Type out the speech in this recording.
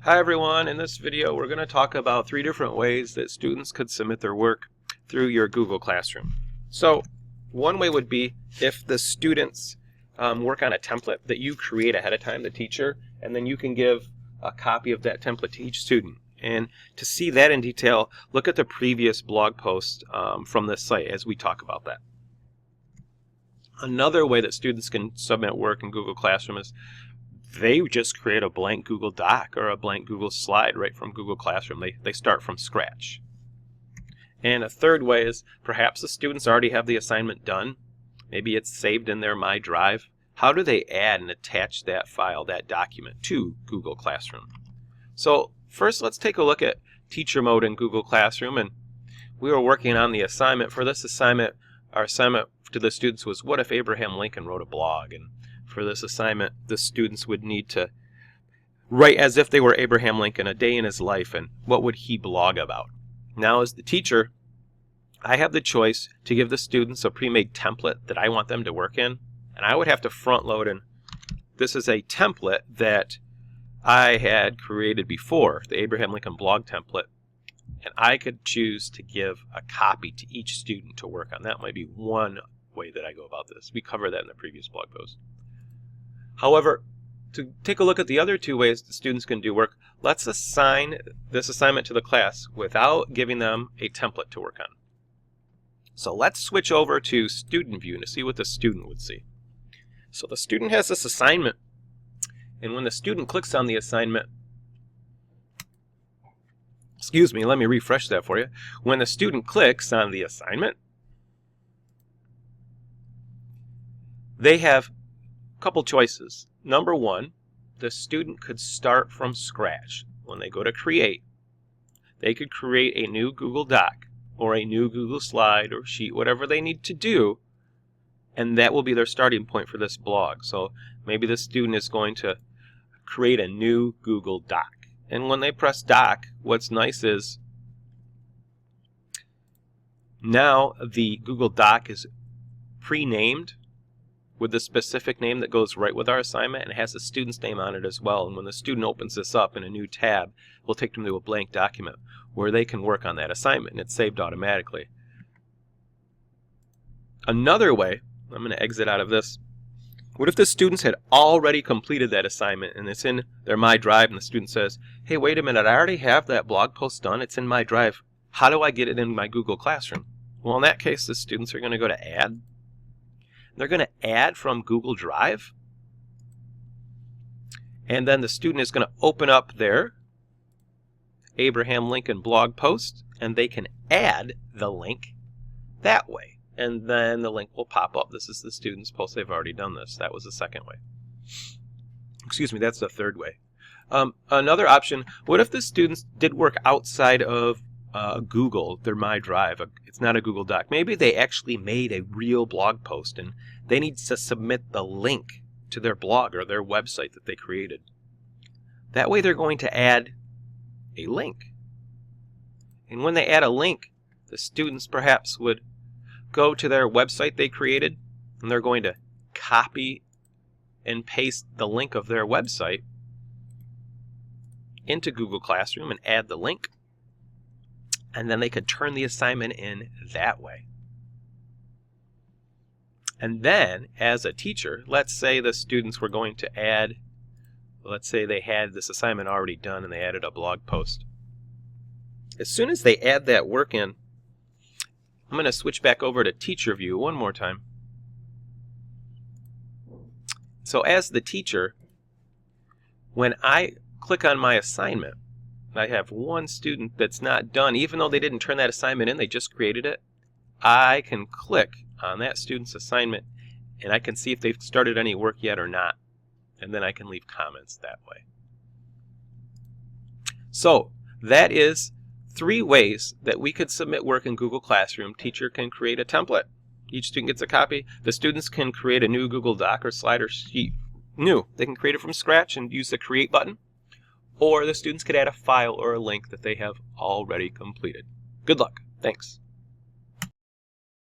Hi everyone, in this video we're going to talk about 3 different ways that students could submit their work through your Google Classroom. So one way would be if the students work on a template that you create ahead of time, the teacher, and then you can give a copy of that template to each student. And to see that in detail, look at the previous blog post from this site as we talk about that. Another way that students can submit work in Google Classroom is they just create a blank Google Doc or a blank Google slide right from Google Classroom. They start from scratch. And a third way is perhaps the students already have the assignment done. Maybe it's saved in their My Drive. How do they add and attach that file, that document, to Google Classroom? So first let's take a look at teacher mode in Google Classroom. And we were working on the assignment. For this assignment, our assignment to the students was, what if Abraham Lincoln wrote a blog? And for this assignment, the students would need to write as if they were Abraham Lincoln, a day in his life, and what would he blog about. Now, as the teacher, I have the choice to give the students a pre-made template that I want them to work in, and I would have to front load, and this is a template that I had created before, the Abraham Lincoln blog template, and I could choose to give a copy to each student to work on. That might be one way that I go about this. We covered that in the previous blog post. However, to take a look at the other 2 ways the students can do work, let's assign this assignment to the class without giving them a template to work on. So let's switch over to Student View to see what the student would see. So the student has this assignment, and when the student clicks on the assignment, let me refresh that for you. When the student clicks on the assignment, they have couple choices. Number 1, the student could start from scratch. When they go to create, they could create a new Google Doc or a new Google slide or sheet, whatever they need to do, and that will be their starting point for this blog. So maybe the student is going to create a new Google Doc. And when they press Doc, what's nice is now the Google Doc is pre-named with the specific name that goes right with our assignment, and it has the student's name on it as well. And when the student opens this up in a new tab, we'll take them to a blank document where they can work on that assignment, and it's saved automatically. Another way, I'm going to exit out of this. What if the students had already completed that assignment and it's in their My Drive, and the student says, hey, wait a minute, I already have that blog post done. It's in My Drive. How do I get it in my Google Classroom? Well, in that case, the students are going to go to Add. They're going to add from Google Drive, and then the student is going to open up their Abraham Lincoln blog post, and they can add the link that way, and then the link will pop up. This is the student's post. They've already done this. That was the second way. That's the third way. Another option, what if the students did work outside of Google, their My Drive? It's not a Google Doc. Maybe they actually made a real blog post and they need to submit the link to their blog or their website that they created. That way they're going to add a link. And when they add a link, the students perhaps would go to their website they created, and they're going to copy and paste the link of their website into Google Classroom and add the link. And then they could turn the assignment in that way. And then, as a teacher, let's say the students were going to add, let's say they had this assignment already done and they added a blog post. As soon as they add that work in, I'm going to switch back over to Teacher View one more time. So as the teacher, when I click on my assignment, I have one student that's not done. Even though they didn't turn that assignment in, they just created it, I can click on that student's assignment and I can see if they've started any work yet or not. And then I can leave comments that way. So that is 3 ways that we could submit work in Google Classroom. Teacher can create a template. Each student gets a copy. The students can create a new Google Doc or slide or sheet. They can create it from scratch and use the Create button. Or the students could add a file or a link that they have already completed. Good luck. Thanks.